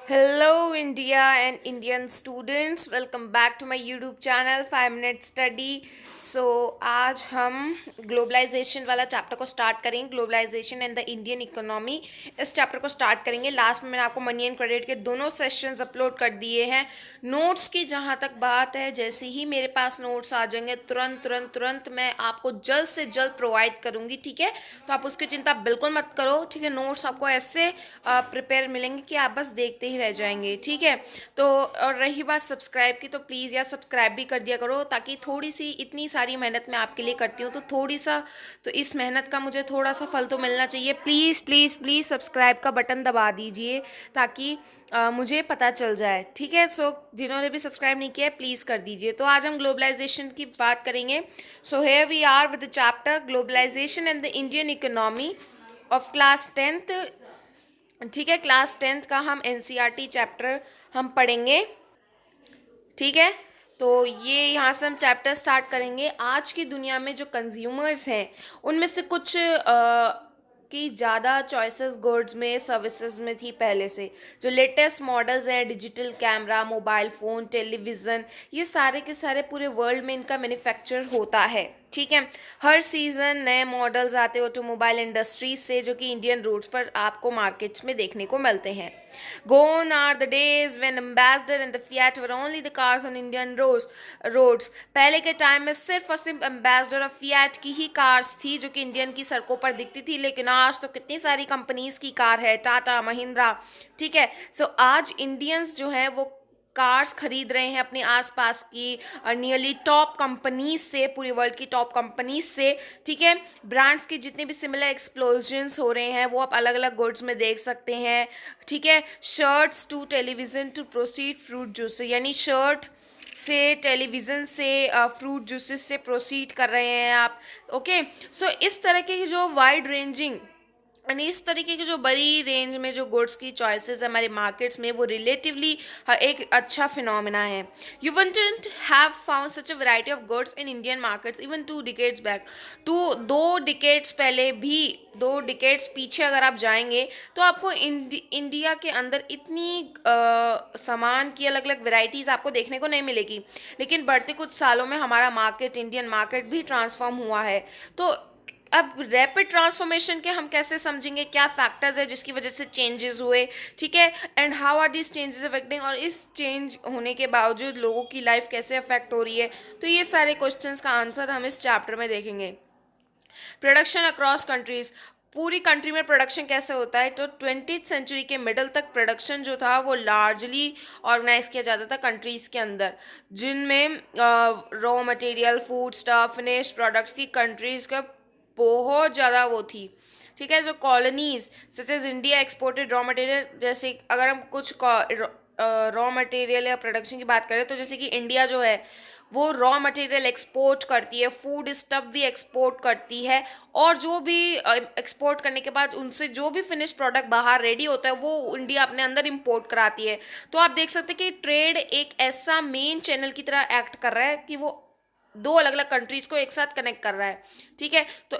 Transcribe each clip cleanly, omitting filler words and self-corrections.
Hello, India and Indian students. Welcome back to my YouTube channel 5 Minute Study. आज हम globalisation वाला chapter को start करेंगे, globalisation and the Indian economy. इस chapter को start करेंगे। लास्ट में मैंने आपको मनी एंड क्रेडिट के दोनों सेशंस अपलोड कर दिए हैं। नोट्स की जहाँ तक बात है, जैसे ही मेरे पास नोट्स आ जाएंगे तुरंत तुरंत तुरंत मैं आपको जल्द से जल्द प्रोवाइड करूँगी, ठीक है। तो आप उसकी चिंता बिल्कुल मत करो, ठीक है। नोट्स आपको ऐसे प्रिपेयर मिलेंगे कि आप बस देखते ही रह जाएंगे, ठीक है। तो और रही बात सब्सक्राइब की, तो प्लीज़ यार सब्सक्राइब भी कर दिया करो, ताकि थोड़ी सी, इतनी सारी मेहनत मैं आपके लिए करती हूँ तो थोड़ी सा, तो इस मेहनत का मुझे थोड़ा सा फल तो मिलना चाहिए। प्लीज़ प्लीज़ प्लीज़ सब्सक्राइब का बटन दबा दीजिए, ताकि मुझे पता चल जाए, ठीक है। सो जिन्होंने भी सब्सक्राइब नहीं किया है प्लीज़ कर दीजिए। तो आज हम ग्लोबलाइजेशन की बात करेंगे। So here we are with the chapter globalisation and the Indian economy of class 10th, ठीक है। क्लास 10th का हम एनसीईआरटी चैप्टर हम पढ़ेंगे, ठीक है। तो ये यहाँ से हम चैप्टर स्टार्ट करेंगे। आज की दुनिया में जो कंज्यूमर्स हैं उनमें से कुछ की ज़्यादा चॉइसेस गुड्स में, सर्विसेज में थी पहले से। जो लेटेस्ट मॉडल्स हैं, digital camera, mobile phone, television, ये सारे के सारे पूरे वर्ल्ड में इनका मैन्युफैक्चर होता है, ठीक है। हर सीज़न नए मॉडल्स आते हैं ऑटोमोबाइल इंडस्ट्रीज से, जो कि इंडियन रोड्स पर आपको मार्केट्स में देखने को मिलते हैं। Gone are the days when Ambassador and the Fiat were only the cars on Indian roads. पहले के टाइम में सिर्फ और सिर्फ एम्बेसडर और फिएट की ही कार्स थी जो कि इंडियन की सड़कों पर दिखती थी, लेकिन आज तो कितनी सारी कंपनीज की कार है, टाटा, महिंद्रा, ठीक है। सो आज इंडियंस जो है वो कार्स खरीद रहे हैं अपने आसपास की नियरली टॉप कंपनीज से, पूरे वर्ल्ड की टॉप कंपनीज से, ठीक है। ब्रांड्स के जितने भी सिमिलर एक्सप्लोजन्स हो रहे हैं वो आप अलग अलग गुड्स में देख सकते हैं, ठीक है। Shirts to television to proceed fruit juice, यानी शर्ट से, टेलीविज़न से, फ्रूट जूसेस से प्रोसीड कर रहे हैं आप, ओके। सो इस तरह की जो वाइड रेंजिंग यानी इस तरीके की जो बड़ी रेंज में जो गुड्स की चॉइसेस है हमारे मार्केट्स में, वो रिलेटिवली एक अच्छा फिनोमिना है। You wouldn't have found such a variety of goods in Indian markets even 2 decades back. दो डिकेड्स पहले भी, 2 decades पीछे अगर आप जाएंगे तो आपको इंडिया के अंदर इतनी सामान की अलग अलग वेराइटीज़ आपको देखने को नहीं मिलेगी। लेकिन बढ़ते कुछ सालों में हमारा मार्केट, इंडियन मार्केट भी ट्रांसफॉर्म हुआ है। तो अब रैपिड ट्रांसफॉर्मेशन के हम कैसे समझेंगे, क्या फैक्टर्स है जिसकी वजह से चेंजेस हुए, ठीक है। And how are this changes affecting, और इस चेंज होने के बावजूद लोगों की लाइफ कैसे अफेक्ट हो रही है। तो ये सारे क्वेश्चंस का आंसर हम इस चैप्टर में देखेंगे। प्रोडक्शन अक्रॉस कंट्रीज, पूरी कंट्री में प्रोडक्शन कैसे होता है। तो 20th सेंचुरी के मिडल तक प्रोडक्शन जो था वो लार्जली ऑर्गेनाइज किया जाता था कंट्रीज़ के अंदर, जिनमें raw material, food stuff, finish products की कंट्रीज़ का बहुत ज़्यादा वो थी, ठीक है। जो colonies such as India exported raw material, जैसे अगर हम कुछ रॉ मटेरियल या प्रोडक्शन की बात करें तो जैसे कि इंडिया जो है वो रॉ मटेरियल एक्सपोर्ट करती है, फूड स्टफ भी एक्सपोर्ट करती है, और जो भी एक्सपोर्ट करने के बाद उनसे जो भी फिनिश प्रोडक्ट बाहर रेडी होता है वो इंडिया अपने अंदर इंपोर्ट कराती है। तो आप देख सकते हैं कि ट्रेड एक ऐसा मेन चैनल की तरह एक्ट कर रहा है कि वो दो अलग अलग कंट्रीज को एक साथ कनेक्ट कर रहा है, ठीक है। तो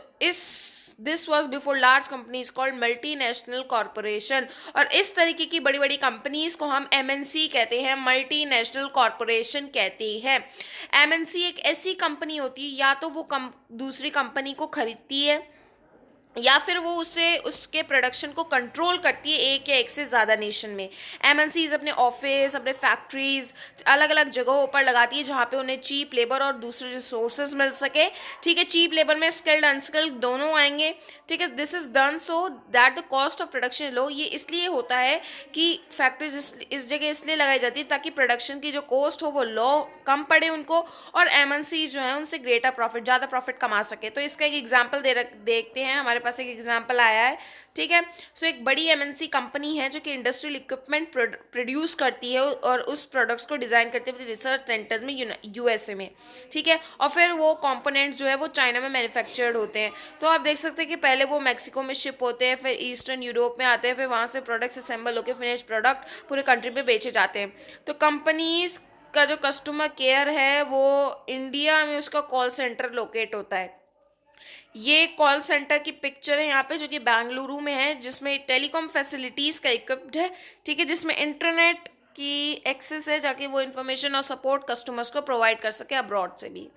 this was before large companies called multinational corporation, और इस तरीके की बड़ी बड़ी कंपनीज को हम एमएनसी कहते हैं, मल्टीनेशनल कॉरपोरेशन कहते हैं। एमएनसी एक ऐसी कंपनी होती है, या तो वो दूसरी कंपनी को खरीदती है, या फिर वो उससे उसके प्रोडक्शन को कंट्रोल करती है एक या एक से ज़्यादा नेशन में। एमएनसीज अपने ऑफिस, अपने फैक्ट्रीज अलग अलग जगहों पर लगाती है जहाँ पे उन्हें चीप लेबर और दूसरे रिसोर्सेज मिल सके, ठीक है। चीप लेबर में स्किल्ड अनस्किल्ड दोनों आएंगे, ठीक है। This is done so that the cost of production low. ये इसलिए होता है कि फैक्ट्रीज इस जगह इसलिए लगाई जाती है ताकि प्रोडक्शन की जो कॉस्ट हो वो लो, कम पड़े उनको, और एमएनसी जो है उनसे ग्रेटर प्रॉफिट, ज़्यादा प्रॉफिट कमा सके। तो इसका एक एग्जाम्पल देखते हैं, हमारे पास एक एग्जाम्पल आया है, ठीक है। सो एक बड़ी एमएनसी कंपनी है जो कि इंडस्ट्रियल इक्विपमेंट प्रोड्यूस करती है और उस प्रोडक्ट्स को डिज़ाइन करती है रिसर्च सेंटर्स में यूएसए में, ठीक है। और फिर वो कंपोनेंट्स जो है वो चाइना में मैन्युफैक्चर्ड होते हैं। तो आप देख सकते हैं कि पहले वो मैक्सिको में शिप होते हैं, फिर ईस्टर्न यूरोप में आते हैं, फिर वहाँ से प्रोडक्ट्स असेंबल होकर फिनिश प्रोडक्ट पूरे कंट्री में बेचे जाते हैं। तो कंपनीज का जो कस्टमर केयर है वो इंडिया में उसका कॉल सेंटर लोकेट होता है, ये कॉल सेंटर की पिक्चर है यहाँ पे, जो कि बेंगलुरु में है, जिसमें टेलीकॉम फैसिलिटीज़ का इक्विप्ड है, ठीक है, जिसमें इंटरनेट की एक्सेस है, जाके वो इन्फॉर्मेशन और सपोर्ट कस्टमर्स को प्रोवाइड कर सके अब्रॉड से भी,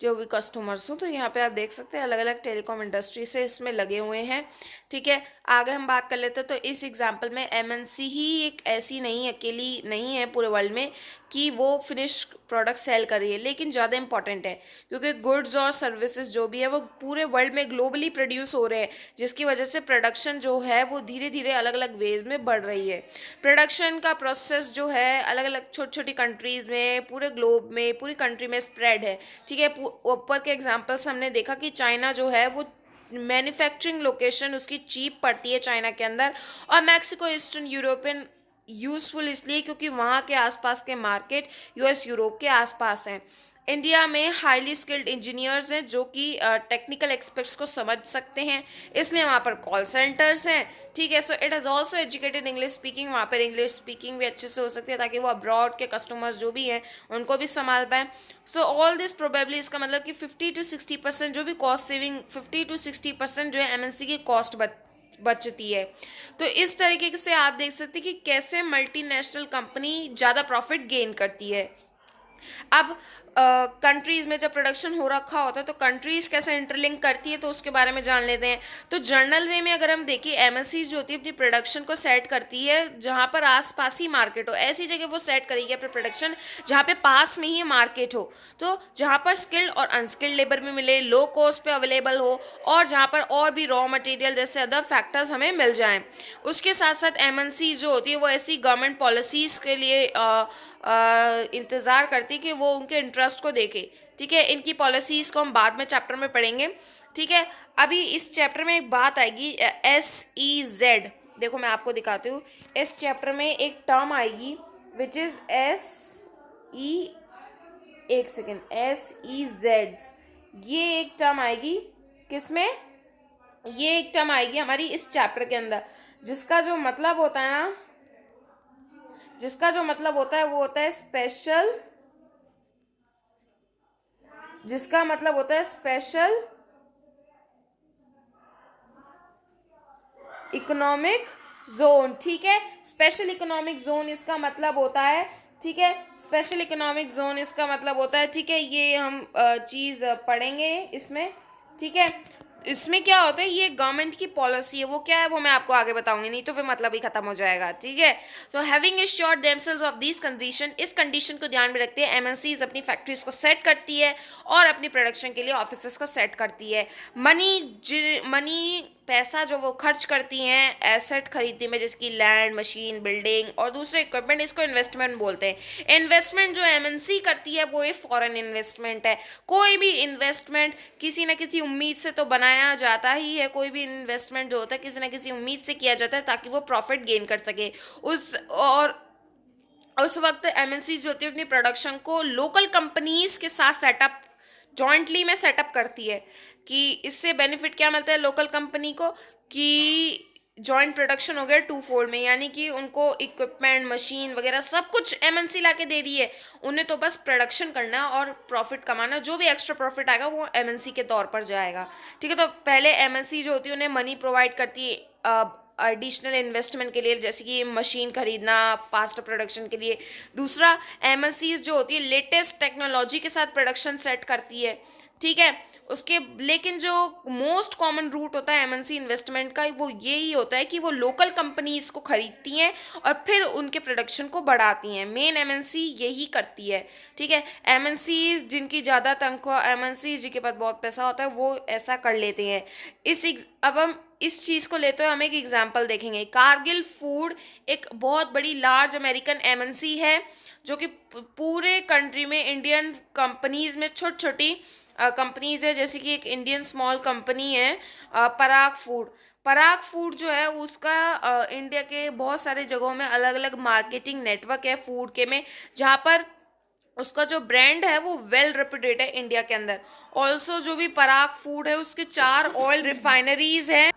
जो भी कस्टमर्स हो। तो यहाँ पे आप देख सकते हैं अलग अलग टेलीकॉम इंडस्ट्री से इसमें लगे हुए हैं, ठीक है। आगे हम बात कर लेते हैं, तो इस एग्जांपल में एमएनसी ही एक ऐसी नहीं, अकेली नहीं है पूरे वर्ल्ड में कि वो फिनिश प्रोडक्ट सेल कर रही है, लेकिन ज़्यादा इंपॉर्टेंट है क्योंकि गुड्स और सर्विसेज जो भी है वो पूरे वर्ल्ड में ग्लोबली प्रोड्यूस हो रहे हैं, जिसकी वजह से प्रोडक्शन जो है वो धीरे धीरे अलग अलग वेज में बढ़ रही है। प्रोडक्शन का प्रोसेस जो है अलग अलग छोटी छोटी कंट्रीज़ में, पूरे ग्लोब में, पूरी कंट्री में स्प्रेड है, ठीक है। ऊपर के एग्जाम्पल्स हमने देखा कि चाइना जो है वो मैन्युफैक्चरिंग लोकेशन उसकी चीप पड़ती है चाइना के अंदर, और मैक्सिको ईस्टर्न यूरोपियन यूज़फुल इसलिए क्योंकि वहाँ के आसपास के मार्केट यूएस यूरोप के आसपास हैं। इंडिया में हाईली स्किल्ड इंजीनियर्स हैं जो कि टेक्निकल एक्सपर्ट्स को समझ सकते हैं, इसलिए वहाँ पर कॉल सेंटर्स हैं, ठीक है। So it is also educated English speaking, वहाँ पर इंग्लिश स्पीकिंग भी अच्छे से हो सकती है ताकि वो अब्रॉड के कस्टमर्स जो भी हैं उनको भी संभाल पाएँ। सो ऑल दिस प्रोबेबली, इसका मतलब कि 50 to 60% जो भी कॉस्ट सेविंग, 50 to 60% जो है एमएनसी की कॉस्ट बचती है। तो इस तरीके से आप देख सकते हैं कि कैसे मल्टीनेशनल कंपनी ज़्यादा प्रॉफिट गेन करती है। अब कंट्रीज़ में जब प्रोडक्शन हो रखा होता है तो कंट्रीज़ कैसे इंटरलिंक करती है, तो उसके बारे में जान लेते हैं। तो जर्नल वे में अगर हम देखें, एमएनसी जो होती है अपनी प्रोडक्शन को सेट करती है जहाँ पर आसपास ही मार्केट हो, ऐसी जगह वो सेट करेगी अपनी प्रोडक्शन जहाँ पे पास में ही मार्केट हो, तो जहाँ पर स्किल्ड और अनस्किल्ड लेबर भी मिले, लो कॉस्ट पे अवेलेबल हो, और जहाँ पर और भी रॉ मटेरियल जैसे अदर फैक्टर्स हमें मिल जाएं। उसके साथ साथ एमएनसी जो होती है वो ऐसी गवर्नमेंट पॉलिसीज़ के लिए इंतज़ार करती है कि वो उनके इंटरेस्ट को देखे, ठीक है। इनकी पॉलिसीज़ को हम बाद में चैप्टर में पढ़ेंगे, ठीक है। अभी इस चैप्टर में एक बात आएगी, SEZ। देखो मैं आपको दिखाती हूँ, इस चैप्टर में एक टर्म आएगी विच इज़ एक सेकेंड, SEZ। ये एक टर्म आएगी किसमें, ये एक टर्म आएगी हमारी इस चैप्टर के अंदर, जिसका जो मतलब होता है ना, जिसका जो मतलब होता है वो होता है स्पेशल, जिसका मतलब होता है स्पेशल इकोनॉमिक जोन, ठीक है। स्पेशल इकोनॉमिक जोन इसका मतलब होता है, ठीक है। स्पेशल इकोनॉमिक जोन इसका मतलब होता है, ठीक है। ये हम चीज़ पढ़ेंगे इसमें, ठीक है। इसमें क्या होता है, ये गवर्नमेंट की पॉलिसी है, वो क्या है वो मैं आपको आगे बताऊंगी, नहीं तो फिर मतलब ही खत्म हो जाएगा, ठीक है। तो having assured themselves of this condition, इस कंडीशन को ध्यान में रखते हैं एमएनसीज अपनी फैक्ट्रीज को सेट करती है और अपनी प्रोडक्शन के लिए ऑफिसेस को सेट करती है। मनी पैसा जो वो खर्च करती हैं एसेट खरीदने में, जैसे कि लैंड, मशीन, बिल्डिंग और दूसरे इक्विपमेंट, इसको इन्वेस्टमेंट बोलते हैं। इन्वेस्टमेंट जो एमएनसी करती है वो एक फॉरेन इन्वेस्टमेंट है। कोई भी इन्वेस्टमेंट किसी न किसी उम्मीद से तो बनाया जाता ही है, कोई भी इन्वेस्टमेंट जो होता है किसी न किसी उम्मीद से किया जाता है ताकि वो प्रॉफिट गेन कर सके। उस वक्त एमएनसी जो होती है अपनी प्रोडक्शन को लोकल कंपनीज के साथ सेटअप, जॉइंटली में सेटअप करती है, कि इससे बेनिफिट क्या मिलता है लोकल कंपनी को, कि जॉइंट प्रोडक्शन हो गया टू फोल्ड में, यानी कि उनको इक्विपमेंट, मशीन वगैरह सब कुछ एमएनसी ला के दे रही है, उन्हें तो बस प्रोडक्शन करना और प्रॉफिट कमाना, जो भी एक्स्ट्रा प्रॉफिट आएगा वो एमएनसी के तौर पर जाएगा, ठीक है। तो पहले एमएनसी जो होती है उन्हें मनी प्रोवाइड करती है एडिशनल इन्वेस्टमेंट के लिए, जैसे कि मशीन खरीदना फास्ट प्रोडक्शन के लिए। दूसरा, एमएनसीज जो होती है लेटेस्ट टेक्नोलॉजी के साथ प्रोडक्शन सेट करती है, ठीक है। उसके लेकिन जो मोस्ट कॉमन रूट होता है एमएनसी इन्वेस्टमेंट का वो यही होता है कि वो लोकल कंपनीज को खरीदती हैं और फिर उनके प्रोडक्शन को बढ़ाती हैं। मेन एमएनसी यही करती है, ठीक है। एमएनसी जिनकी ज़्यादा तनख्वाह, एमएनसी जिनके पास बहुत पैसा होता है वो ऐसा कर लेते हैं। अब हम इस चीज़ को लेते हुए हम एक एग्जाम्पल देखेंगे। कारगिल फूड एक बहुत बड़ी लार्ज अमेरिकन एमएनसी है जो कि पूरे कंट्री में इंडियन कंपनीज में छोटी छोटी कंपनीज है, जैसे कि एक इंडियन स्मॉल कंपनी है पराग फूड। पराग फूड जो है उसका इंडिया के बहुत सारे जगहों में अलग अलग मार्केटिंग नेटवर्क है फूड के में, जहाँ पर उसका जो ब्रांड है वो वेल रेप्यूटेड है इंडिया के अंदर। ऑल्सो जो भी पराग फूड है उसके 4 ऑयल रिफाइनरीज हैं,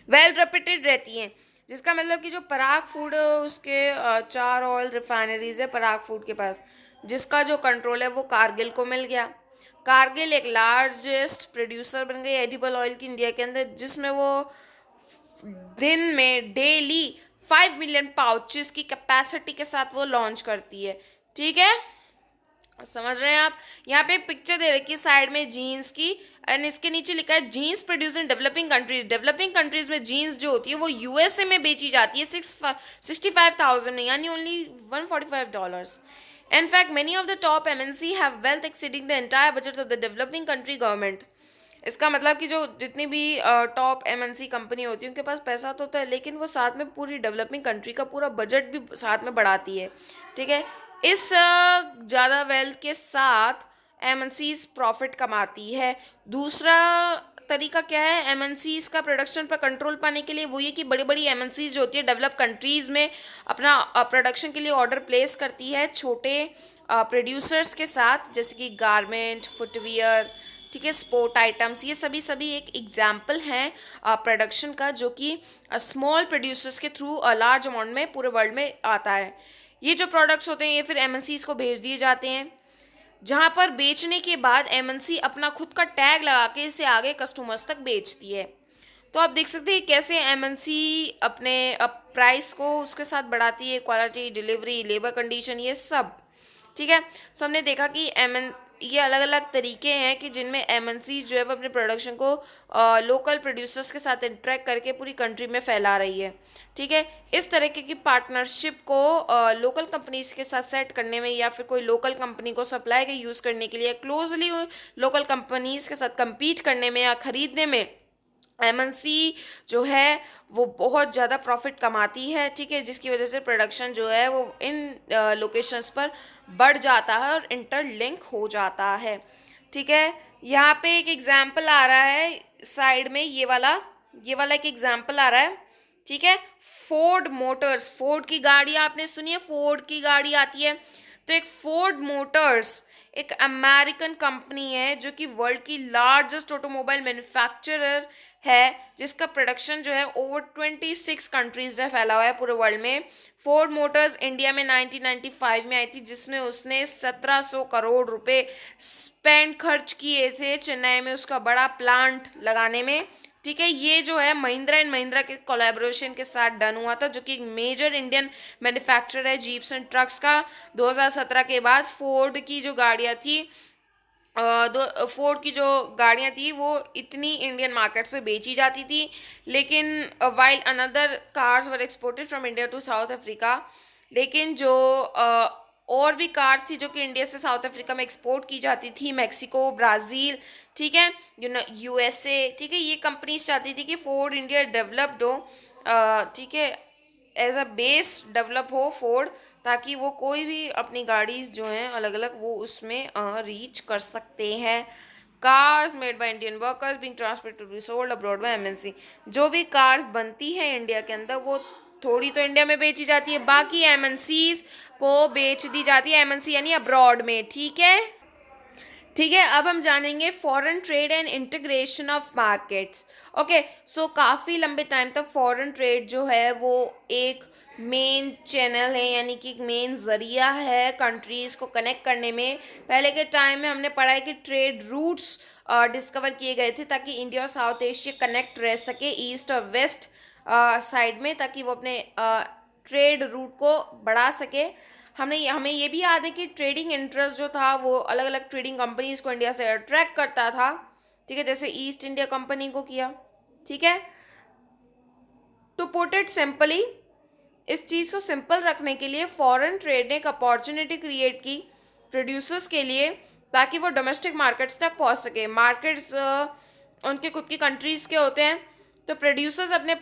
वेल रेप्यूटेड रहती हैं, जिसका मतलब कि जो पराग फूड है उसके 4 ऑयल रिफाइनरीज है पराग फूड के पास, जिसका जो कंट्रोल है वो कारगिल को मिल गया। कारगिल एक लार्जेस्ट प्रोड्यूसर बन गई एडिबल ऑयल की इंडिया के अंदर, जिसमें वो दिन में डेली 5 मिलियन पाउचेस की कैपेसिटी के साथ वो लॉन्च करती है। ठीक है, समझ रहे हैं आप। यहाँ पे पिक्चर दे रखी है साइड में जीन्स की, एंड इसके नीचे लिखा है jeans produce in developing countries. Developing countries में जीन्स जो होती है वो यूएसए में बेची जाती है 65,000 में, यानी only $145। In fact, many of the top MNC have wealth exceeding the entire budgets of the developing country government. इसका मतलब कि जो जितनी भी टॉप एमएनसी कंपनी होती है उनके पास पैसा तो होता है, लेकिन वो साथ में पूरी डेवलपिंग कंट्री का पूरा बजट भी साथ में बढ़ाती है। ठीक है, इस ज़्यादा वेल्थ के साथ एमएनसीज प्रॉफिट कमाती है। दूसरा तरीका क्या है एमएनसीज का प्रोडक्शन पर कंट्रोल पाने के लिए? वो ये कि बड़ी बड़ी एमएनसीज जो होती है डेवलप कंट्रीज़ में अपना प्रोडक्शन के लिए ऑर्डर प्लेस करती है छोटे प्रोड्यूसर्स के साथ, जैसे कि गारमेंट, फुटवियर, ठीक है, स्पोर्ट आइटम्स। ये सभी एक एग्जाम्पल हैं प्रोडक्शन का, जो कि स्मॉल प्रोड्यूसर्स के थ्रू लार्ज अमाउंट में पूरे वर्ल्ड में आता है। ये जो प्रोडक्ट्स होते हैं ये फिर एमएनसीज को भेज दिए जाते हैं, जहाँ पर बेचने के बाद एमएनसी अपना खुद का टैग लगा के इसे आगे कस्टमर्स तक बेचती है। तो आप देख सकते हैं कैसे एमएनसी अपने प्राइस को उसके साथ बढ़ाती है, क्वालिटी, डिलीवरी, लेबर कंडीशन, ये सब। ठीक है, सो हमने देखा कि ये अलग अलग तरीके हैं कि जिनमें एमएनसी जो है वो अपने प्रोडक्शन को लोकल प्रोड्यूसर्स के साथ इंटरेक्ट करके पूरी कंट्री में फैला रही है। ठीक है, इस तरीके की पार्टनरशिप को लोकल कंपनीज के साथ सेट करने में, या फिर कोई लोकल कंपनी को सप्लाई के यूज़ करने के लिए क्लोजली लोकल कंपनीज के साथ compete करने में या ख़रीदने में एमएनसी जो है वो बहुत ज़्यादा प्रॉफिट कमाती है। ठीक है, जिसकी वजह से प्रोडक्शन जो है वो इन लोकेशंस पर बढ़ जाता है और इंटरलिंक हो जाता है। ठीक है, यहाँ पे एक एग्जाम्पल आ रहा है साइड में, ये वाला एक एग्जाम्पल आ रहा है। ठीक है, फोर्ड मोटर्स, फोर्ड की गाड़ी आपने सुनी है, फोर्ड की गाड़ी आती है। तो एक फोर्ड मोटर्स एक अमेरिकन कंपनी है जो कि वर्ल्ड की लार्जेस्ट ऑटोमोबाइल मैन्युफैक्चरर है, जिसका प्रोडक्शन जो है ओवर 26 कंट्रीज में फैला हुआ है पूरे वर्ल्ड में। फोर्ड मोटर्स इंडिया में 1995 में आई थी, जिसमें उसने 1700 करोड़ रुपए खर्च किए थे चेन्नई में उसका बड़ा प्लांट लगाने में। ठीक है, ये जो है महिंद्रा एंड महिंद्रा के कोलैबोरेशन के साथ डन हुआ था, जो कि एक मेजर इंडियन मैन्युफैक्चरर है जीप्स एंड ट्रक्स का। 2017 के बाद फोर्ड की जो गाड़ियाँ थी फोर्ड की जो गाड़ियाँ थी वो इतनी इंडियन मार्केट्स पे बेची जाती थी, लेकिन while another cars were exported from India to South Africa. लेकिन जो और भी कार्स थी जो कि इंडिया से साउथ अफ्रीका में एक्सपोर्ट की जाती थी, मैक्सिको, ब्राज़ील, ठीक है, यूएसए, ठीक है, ये कंपनीज चाहती थी कि फोर्ड इंडिया डेवलप्ड हो, ठीक है, एज अ बेस डेवलप हो फोर्ड, ताकि वो कोई भी अपनी गाड़ीज जो हैं अलग अलग वो उसमें रीच कर सकते हैं। Cars made by Indian workers being transported to be sold abroad by MNC. जो भी कार्स बनती है इंडिया के अंदर वो थोड़ी तो इंडिया में बेची जाती है, बाकी एमएनसीज को बेच दी जाती है, एमएनसी यानी अब्रॉड में। ठीक है, ठीक है, अब हम जानेंगे foreign trade and integration of markets. Okay, so काफ़ी लंबे टाइम तक फॉरेन ट्रेड जो है वो एक मेन चैनल है, यानी कि एक मेन ज़रिया है कंट्रीज़ को कनेक्ट करने में। पहले के टाइम में हमने पढ़ा है कि ट्रेड रूट्स डिस्कवर किए गए थे ताकि इंडिया और साउथ एशिया कनेक्ट रह सके ईस्ट और वेस्ट साइड में, ताकि वो अपने ट्रेड रूट को बढ़ा सके। हमें ये भी याद है कि ट्रेडिंग इंटरेस्ट जो था वो अलग अलग ट्रेडिंग कंपनीज को इंडिया से अट्रैक्ट करता था। ठीक है, जैसे ईस्ट इंडिया कंपनी को किया। ठीक है, टू पुट इट सिंपली, इस चीज़ को सिंपल रखने के लिए फॉरेन ट्रेड ने एक अपॉर्चुनिटी क्रिएट की प्रोड्यूसर्स के लिए, ताकि वो डोमेस्टिक मार्केट्स तक पहुंच सके। मार्केट्स उनके खुद की कंट्रीज़ के होते हैं, तो प्रोड्यूसर्स अपने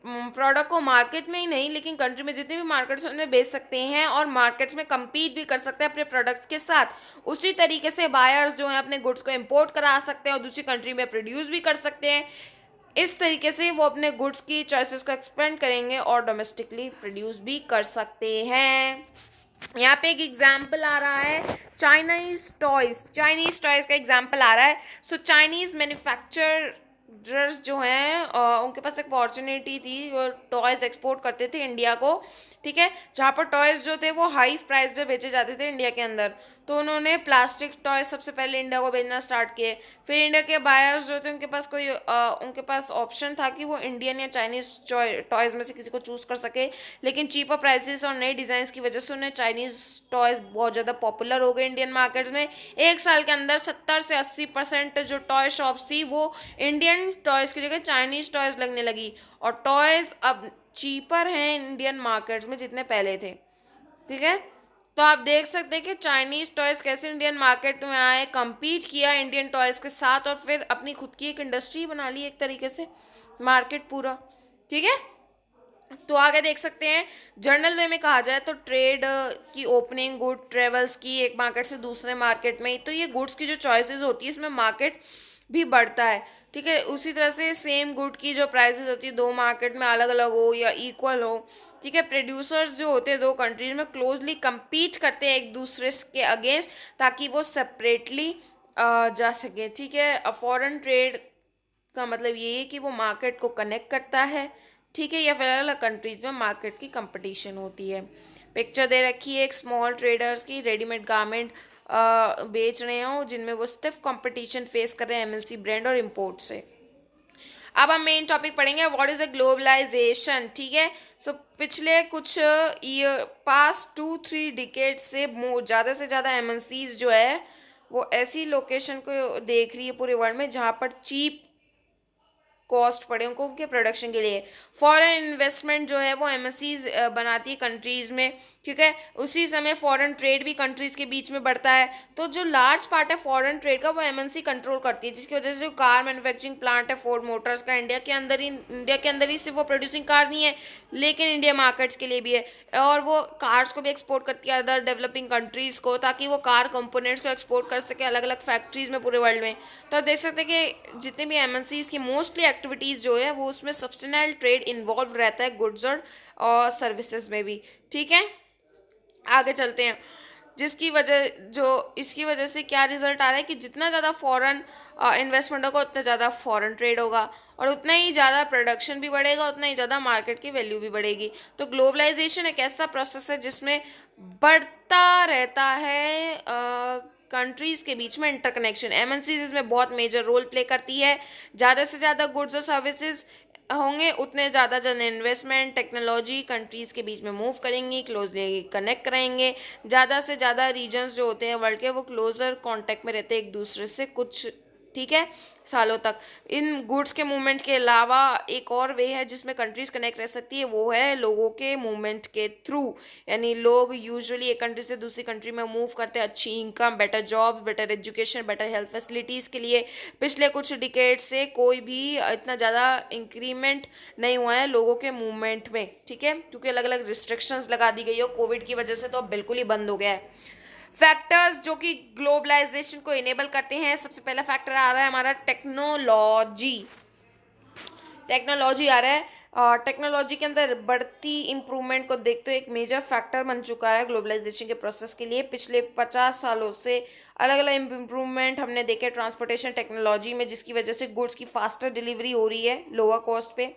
प्रोडक्ट को मार्केट में ही नहीं लेकिन कंट्री में जितने भी मार्केट्स उनमें बेच सकते हैं और मार्केट्स में compete भी कर सकते हैं अपने प्रोडक्ट्स के साथ। उसी तरीके से बायर्स जो हैं अपने गुड्स को इंपोर्ट करा सकते हैं और दूसरी कंट्री में प्रोड्यूस भी कर सकते हैं। इस तरीके से वो अपने गुड्स की चॉइसेस को एक्सपेंड करेंगे और डोमेस्टिकली प्रोड्यूस भी कर सकते हैं। यहाँ पे एक एग्जाम्पल आ रहा है चाइनीज टॉयज़ का एग्जाम्पल आ रहा है। सो चाइनीज़ मैन्युफैक्चर ड्रस जो हैं उनके पास एक अपॉर्चुनिटी थी और टॉयज़ एक्सपोर्ट करते थे इंडिया को, ठीक है, जहाँ पर टॉयज़ जो थे वो हाई प्राइस पे बेचे जाते थे इंडिया के अंदर। तो उन्होंने प्लास्टिक टॉयज सबसे पहले इंडिया को बेचना स्टार्ट किए। फिर इंडिया के बायर्स जो थे उनके पास उनके पास ऑप्शन था कि वो इंडियन या चाइनीज टॉयज़ में से किसी को चूज़ कर सके, लेकिन चीपर प्राइसेस और नए डिज़ाइन की वजह से उन्हें चाइनीज़ टॉयज़ बहुत ज़्यादा पॉपुलर हो गए इंडियन मार्केट्स में। एक साल के अंदर 70 से 80% जो टॉय शॉप्स थी वो इंडियन टॉयज़ की जगह चाइनीज़ टॉयज़ लगने लगी, और टॉयज़ अब चीपर हैं इंडियन मार्केट्स में जितने पहले थे, ठीक है। तो आप देख सकते हैं कि चाइनीज टॉयज कैसे इंडियन मार्केट में आए, compete किया इंडियन टॉयज के साथ, और फिर अपनी खुद की एक इंडस्ट्री बना ली एक तरीके से, मार्केट पूरा, ठीक है। तो आगे देख सकते हैं, जर्नल वे में कहा जाए तो ट्रेड की ओपनिंग गुड ट्रेवल्स की एक मार्केट से दूसरे मार्केट में, तो ये गुड्स की जो चॉइसेस होती है इसमें मार्केट भी बढ़ता है, ठीक है। उसी तरह से सेम गुड की जो प्राइसेस होती है दो मार्केट में अलग अलग हो या इक्वल हो, ठीक है। प्रोड्यूसर्स जो होते हैं दो कंट्रीज में क्लोजली compete करते हैं एक दूसरे के अगेंस्ट, ताकि वो सेपरेटली जा सके, ठीक है। फॉरेन ट्रेड का मतलब ये है कि वो मार्केट को कनेक्ट करता है, ठीक है, या फिर अलग अलग कंट्रीज में मार्केट की कंपटीशन होती है। पिक्चर दे रखी है एक स्मॉल ट्रेडर्स की, रेडीमेड गारमेंट बेच रहे हो जिनमें वो स्टिफ कंपटीशन फेस कर रहे हैं एमएनसी ब्रांड और इम्पोर्ट से। अब हम मेन टॉपिक पढ़ेंगे, व्हाट इज अ ग्लोबलाइजेशन, ठीक है। सो पिछले कुछ ईयर पास्ट 2-3 डिकेड से ज़्यादा से ज़्यादा एमएनसीज जो है वो ऐसी लोकेशन को देख रही है पूरे वर्ल्ड में जहाँ पर चीप कॉस्ट पड़े उनको उनके प्रोडक्शन के लिए। फॉरेन इन्वेस्टमेंट जो है वो एमएनसीज बनाती है कंट्रीज में, ठीक है। उसी समय फॉरेन ट्रेड भी कंट्रीज के बीच में बढ़ता है, तो जो लार्ज पार्ट है फॉरेन ट्रेड का वो एमएनसी कंट्रोल करती है, जिसकी वजह से जो कार मैन्युफैक्चरिंग प्लांट है फोर्ड मोटर्स का इंडिया के अंदर ही सिर्फ वो प्रोड्यूसिंग कार नहीं है लेकिन इंडिया मार्केट्स के लिए भी है, और वो कार्स को भी एक्सपोर्ट करती है अदर डेवलपिंग कंट्रीज को, ताकि वो कार कंपोनेंट्स को एक्सपोर्ट कर सके अलग अलग फैक्ट्रीज में पूरे वर्ल्ड में। तो आप देख सकते हैं कि जितने भी एमएनसीज की मोस्टली एक्टिविटीज़ जो है वो उसमें सब्सटेंशियल ट्रेड इन्वॉल्व रहता है गुड्स और सर्विसेज में भी, ठीक है। आगे चलते हैं, जिसकी वजह जो इसकी वजह से क्या रिजल्ट आ रहा है कि जितना ज़्यादा फॉरेन इन्वेस्टमेंट होगा उतना ज़्यादा फॉरेन ट्रेड होगा, और उतना ही ज़्यादा प्रोडक्शन भी बढ़ेगा, उतना ही ज़्यादा मार्केट की वैल्यू भी बढ़ेगी। तो ग्लोबलाइजेशन एक ऐसा प्रोसेस है जिसमें बढ़ता रहता है कंट्रीज़ के बीच में इंटरकनेक्शन। एमएनसीज इसमें बहुत मेजर रोल प्ले करती है। ज़्यादा से ज़्यादा गुड्स और सर्विसेज होंगे उतने ज़्यादा जन इन्वेस्टमेंट टेक्नोलॉजी कंट्रीज़ के बीच में मूव करेंगी, क्लोजली कनेक्ट करेंगे। ज़्यादा से ज़्यादा रीजन्स जो होते हैं वर्ल्ड के वो क्लोजर कांटेक्ट में रहते हैं एक दूसरे से कुछ, ठीक है, सालों तक। इन गुड्स के मूवमेंट के अलावा एक और वे है जिसमें कंट्रीज कनेक्ट रह सकती है, वो है लोगों के मूवमेंट के थ्रू। यानी लोग यूजुअली एक कंट्री से दूसरी कंट्री में मूव करते हैं अच्छी income, better job, better education, better health facilities के लिए। पिछले कुछ डिकेड से कोई भी इतना ज़्यादा इंक्रीमेंट नहीं हुआ है लोगों के मूवमेंट में, ठीक है, क्योंकि अलग अलग रिस्ट्रिक्शंस लगा दी गई हो कोविड की वजह से, तो अब बिल्कुल ही बंद हो गया है। फैक्टर्स जो कि ग्लोबलाइजेशन को इनेबल करते हैं, सबसे पहला फैक्टर आ रहा है हमारा टेक्नोलॉजी। टेक्नोलॉजी आ रहा है, और टेक्नोलॉजी के अंदर बढ़ती इंप्रूवमेंट को देखते हुए एक मेजर फैक्टर बन चुका है ग्लोबलाइजेशन के प्रोसेस के लिए। पिछले 50 सालों से अलग अलग इम्प्रूवमेंट हमने देखे ट्रांसपोर्टेशन टेक्नोलॉजी में, जिसकी वजह से गुड्स की फास्टर डिलीवरी हो रही है लोअर कॉस्ट पे,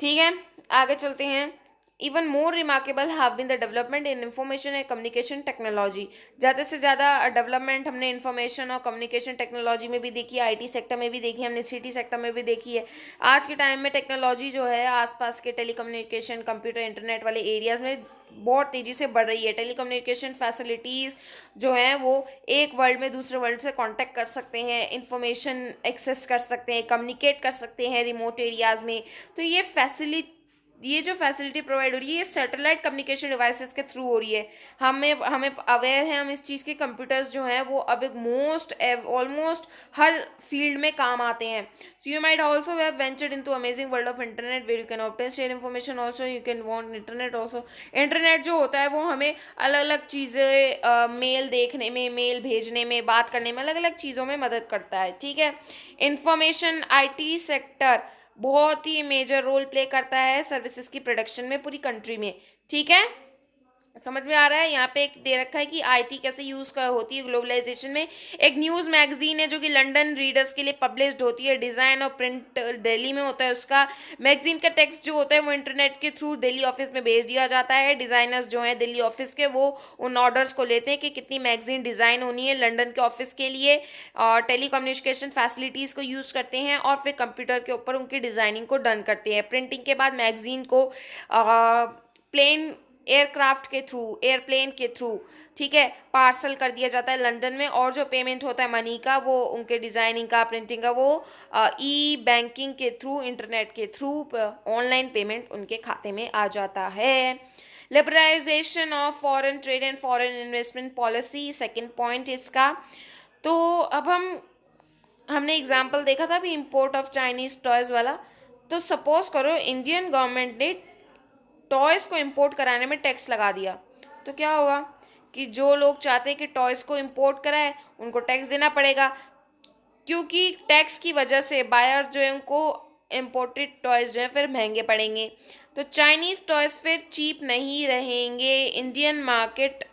ठीक है। आगे चलते हैं, even more remarkable have been the development in information and communication technology. ज़्यादा से ज़्यादा डेवलपमेंट हमने इंफॉर्मेशन और कम्युनिकेशन टेक्नोलॉजी में भी देखी है, आईटी सेक्टर में भी देखी है, हमने सिटी सेक्टर में भी देखी है। आज के टाइम में टेक्नोलॉजी जो है आसपास के टेलीकम्युनिकेशन कंप्यूटर इंटरनेट वाले एरियाज़ में बहुत तेज़ी से बढ़ रही है। टेलीकम्युनिकेशन फैसिलिटीज़ जो हैं वो एक वर्ल्ड में दूसरे वर्ल्ड से कांटेक्ट कर सकते हैं, इंफॉर्मेशन एक्सेस कर सकते हैं, कम्युनिकेट कर सकते हैं रिमोट एरियाज़ में। तो ये जो फैसिलिटी प्रोवाइड हो रही है ये सैटेलाइट कम्युनिकेशन डिवाइसेस के थ्रू हो रही है। हमें हमें अवेयर है हम इस चीज़ के, कंप्यूटर्स जो हैं वो अब एक ऑलमोस्ट हर फील्ड में काम आते हैं। So you might also have ventured into amazing world of internet where you can obtain share information also you can want internet also. Internet जो होता है वो हमें अलग अलग चीज़ें मेल देखने में, मेल भेजने में, बात करने में, अलग अलग चीज़ों में मदद करता है, ठीक है। इंफॉर्मेशन आईटी सेक्टर बहुत ही मेजर रोल प्ले करता है सर्विसेज की प्रोडक्शन में पूरी कंट्री में, ठीक है। समझ में आ रहा है। यहाँ पे एक दे रखा है कि आईटी कैसे यूज कर होती है ग्लोबलाइजेशन में। एक न्यूज मैगजीन है जो कि लंदन रीडर्स के लिए पब्लिश्ड होती है, डिजाइन और प्रिंट दिल्ली में होता है उसका। मैगजीन का टेक्स्ट जो होता है वो इंटरनेट के थ्रू दिल्ली ऑफिस में भेज दिया जाता है। डिजाइनर्स जो हैं दिल्ली ऑफिस के, वो उन ऑर्डर्स को लेते हैं कि कितनी मैगजीन डिजाइन होनी है लंदन के ऑफिस के लिए, और टेली कम्युनिकेशन फैसिलिटीज को यूज करते हैं और फिर कंप्यूटर के ऊपर उनकी डिजाइनिंग को डन करते हैं। प्रिंटिंग के बाद मैगजीन को प्लेन एयरक्राफ्ट के थ्रू, एयरप्लेन के थ्रू, ठीक है, पार्सल कर दिया जाता है लंदन में। और जो पेमेंट होता है मनी का, वो उनके डिज़ाइनिंग का, प्रिंटिंग का, वो ई बैंकिंग के थ्रू, इंटरनेट के थ्रू ऑनलाइन पेमेंट उनके खाते में आ जाता है। Liberalisation of foreign trade and foreign investment policy, second point इसका। तो अब हमने एग्जाम्पल देखा था भी इम्पोर्ट ऑफ चाइनीज टॉयज़ वाला। तो सपोज करो इंडियन गवर्नमेंट ने टॉयज़ को इंपोर्ट कराने में टैक्स लगा दिया, तो क्या होगा कि जो लोग चाहते हैं कि टॉयज़ को इंपोर्ट कराए उनको टैक्स देना पड़ेगा, क्योंकि टैक्स की वजह से बायर जो है उनको इम्पोर्टेड टॉयज़ जो है फिर महंगे पड़ेंगे। तो चाइनीज़ टॉयज़ फिर चीप नहीं रहेंगे। इंडियन मार्केट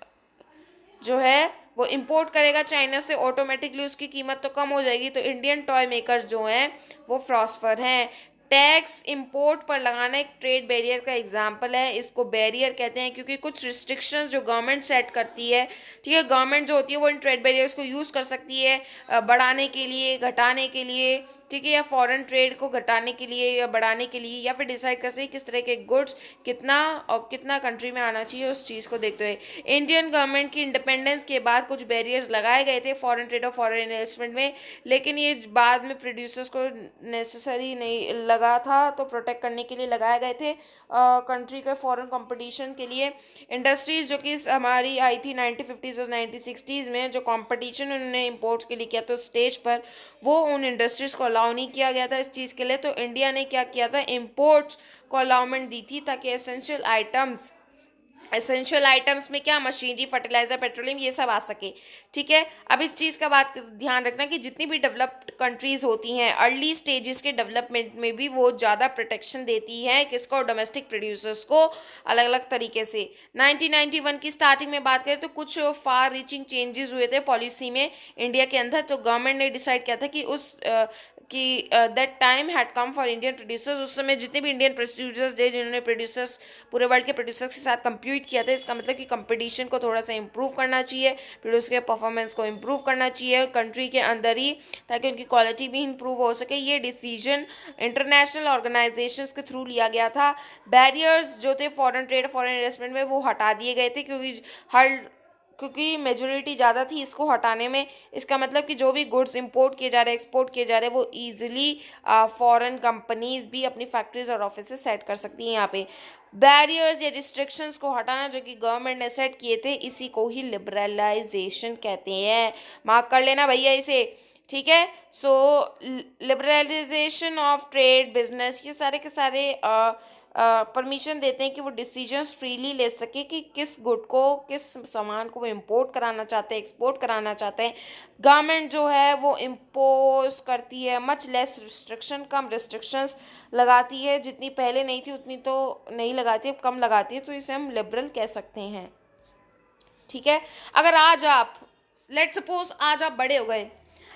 जो है वो इंपोर्ट करेगा चाइना से, ऑटोमेटिकली उसकी कीमत तो कम हो जाएगी। तो इंडियन टॉय मेकर जो हैं वो प्रॉस्पर हैं। टैक्स इंपोर्ट पर लगाना एक ट्रेड बैरियर का एग्जांपल है। इसको बैरियर कहते हैं क्योंकि कुछ रिस्ट्रिक्शंस जो गवर्नमेंट सेट करती है, ठीक है, गवर्नमेंट जो होती है वो इन ट्रेड बैरियर्स को यूज़ कर सकती है बढ़ाने के लिए, घटाने के लिए, ठीक है, या फॉरेन ट्रेड को घटाने के लिए या बढ़ाने के लिए, या फिर डिसाइड कर सके किस तरह के गुड्स कितना और कितना कंट्री में आना चाहिए, उस चीज़ को देखते हुए। इंडियन गवर्नमेंट की इंडिपेंडेंस के बाद कुछ बैरियर्स लगाए गए थे फॉरेन ट्रेड और फॉरेन इन्वेस्टमेंट में, लेकिन ये बाद में प्रोड्यूसर्स को नेसेसरी नहीं लगा था, तो प्रोटेक्ट करने के लिए लगाए गए थे कंट्री के फॉरेन कंपटीशन के लिए। इंडस्ट्रीज जो कि हमारी आई थी 1950s और 1960s में, जो कंपटीशन उन्होंने इम्पोर्ट के लिए किया था स्टेज पर, वो उन इंडस्ट्रीज को अलाउ नहीं किया गया था इस चीज़ के लिए। तो इंडिया ने क्या किया था, इम्पोर्ट्स को अलाउमेंट दी थी ताकि एसेंशियल आइटम्स में क्या, मशीनरी, फर्टिलाइजर, पेट्रोलियम, ये सब आ सके, ठीक है। अब इस चीज़ का बात ध्यान रखना कि जितनी भी डेवलप्ड कंट्रीज होती हैं अर्ली स्टेजेस के डेवलपमेंट में भी वो ज़्यादा प्रोटेक्शन देती है किसको, डोमेस्टिक प्रोड्यूसर्स को, अलग अलग तरीके से। 1991 की स्टार्टिंग में बात करें तो कुछ फार रीचिंग चेंजेस हुए थे पॉलिसी में इंडिया के अंदर। तो गवर्नमेंट ने डिसाइड किया था कि that time had come for Indian producers. उस समय जितने भी इंडियन प्रोड्यूसर्स थे जिन्होंने प्रोड्यूसर्स पूरे वर्ल्ड के प्रोड्यूसर्स के साथ कंपीट किया था, इसका मतलब कि कंपटीशन को थोड़ा सा इंप्रूव करना चाहिए, प्रोड्यूसर के परफॉर्मेंस को इंप्रूव करना चाहिए कंट्री के अंदर ही, ताकि उनकी क्वालिटी भी इंप्रूव हो सके। ये डिसीजन इंटरनेशनल ऑर्गेनाइजेशंस के थ्रू लिया गया था। बैरियर्स जो थे फॉरेन ट्रेड, फॉरेन इन्वेस्टमेंट में, वो हटा दिए गए थे क्योंकि मेजोरिटी ज़्यादा थी इसको हटाने में। इसका मतलब कि जो भी गुड्स इंपोर्ट किए जा रहे हैं, एक्सपोर्ट किए जा रहे हैं, वो ईजिली फॉरेन कंपनीज भी अपनी फैक्ट्रीज और ऑफिस सेट कर सकती हैं। यहाँ पे बैरियर्स या रिस्ट्रिक्शंस को हटाना जो कि गवर्नमेंट ने सेट किए थे, इसी को ही लिबरलाइजेशन कहते हैं। मार्क कर लेना भैया इसे, ठीक है। सो लिबरलाइजेशन ऑफ ट्रेड, बिजनेस, ये सारे के सारे परमिशन देते हैं कि वो डिसीजंस फ्रीली ले सके कि किस गुड को, किस सामान को वो इम्पोर्ट कराना चाहते हैं, एक्सपोर्ट कराना चाहते हैं। गवर्नमेंट जो है वो इम्पोज करती है मच लेस रिस्ट्रिक्शन, कम रिस्ट्रिक्शंस लगाती है, जितनी पहले नहीं थी उतनी तो नहीं लगाती, अब कम लगाती है, तो इसे हम लिबरल कह सकते हैं, ठीक है। अगर आज आप लेट सपोज आज आप बड़े हो गए,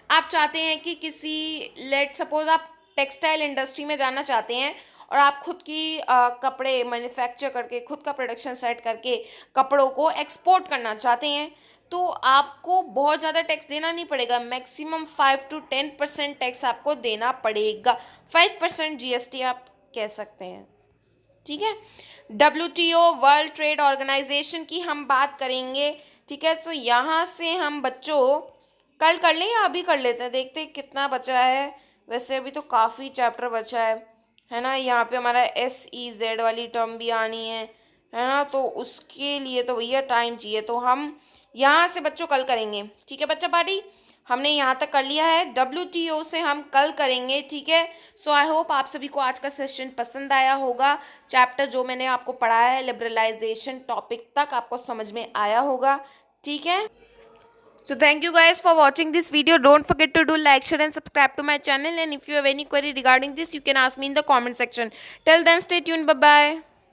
आप चाहते हैं कि लेट सपोज आप टेक्सटाइल इंडस्ट्री में जाना चाहते हैं और आप खुद की कपड़े मैन्युफैक्चर करके, खुद का प्रोडक्शन सेट करके कपड़ों को एक्सपोर्ट करना चाहते हैं, तो आपको बहुत ज़्यादा टैक्स देना नहीं पड़ेगा। मैक्सिमम 5 to 10% टैक्स आपको देना पड़ेगा। 5% जीएसटी आप कह सकते हैं, ठीक है। WTO वर्ल्ड ट्रेड ऑर्गेनाइजेशन की हम बात करेंगे, ठीक है। तो यहाँ से हम बच्चों कल कर लें या अभी कर लेते हैं, देखते हैं कितना बचा है। वैसे अभी तो काफ़ी चैप्टर बचा है ना। यहाँ पे हमारा SEZ वाली टर्म भी आनी है ना, तो उसके लिए तो भैया टाइम चाहिए, तो हम यहाँ से बच्चों कल करेंगे, ठीक है बच्चा पार्टी। हमने यहाँ तक कर लिया है, WTO से हम कल करेंगे, ठीक है। सो आई होप आप सभी को आज का सेशन पसंद आया होगा। चैप्टर जो मैंने आपको पढ़ाया है लिबरलाइजेशन टॉपिक तक आपको समझ में आया होगा, ठीक है। So thank you guys for watching this video. Don't forget to do like, share and subscribe to my channel, and if you have any query regarding this, you can ask me in the comment section. Till then, stay tuned. Bye bye.